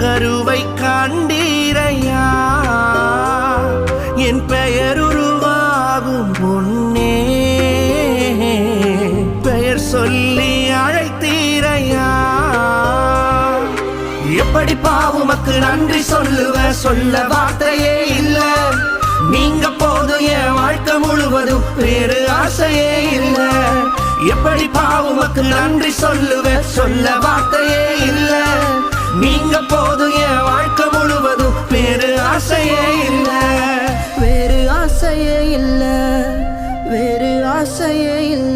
கருவை காண்டீரையா என் பெயர் உருவாகும் பொன்னே பெயர் சொல்லி அழைத்தீரையா எப்படி பாவுமக்கு நன்றி சொல்ல வார்த்தையே இல்ல நீங்க போதும் என் வாழ்க்கை முழுவதும் வேறு ஆசையே இல்ல எப்படி பாவுமக்கு நன்றி சொல்ல வார்த்தையே இல்ல நீங்க போதும் என் வாழ்க்கை முழுவதும் வேறு ஆசையே இல்ல வேறு ஆசையே இல்ல வேறு ஆசையே இல்ல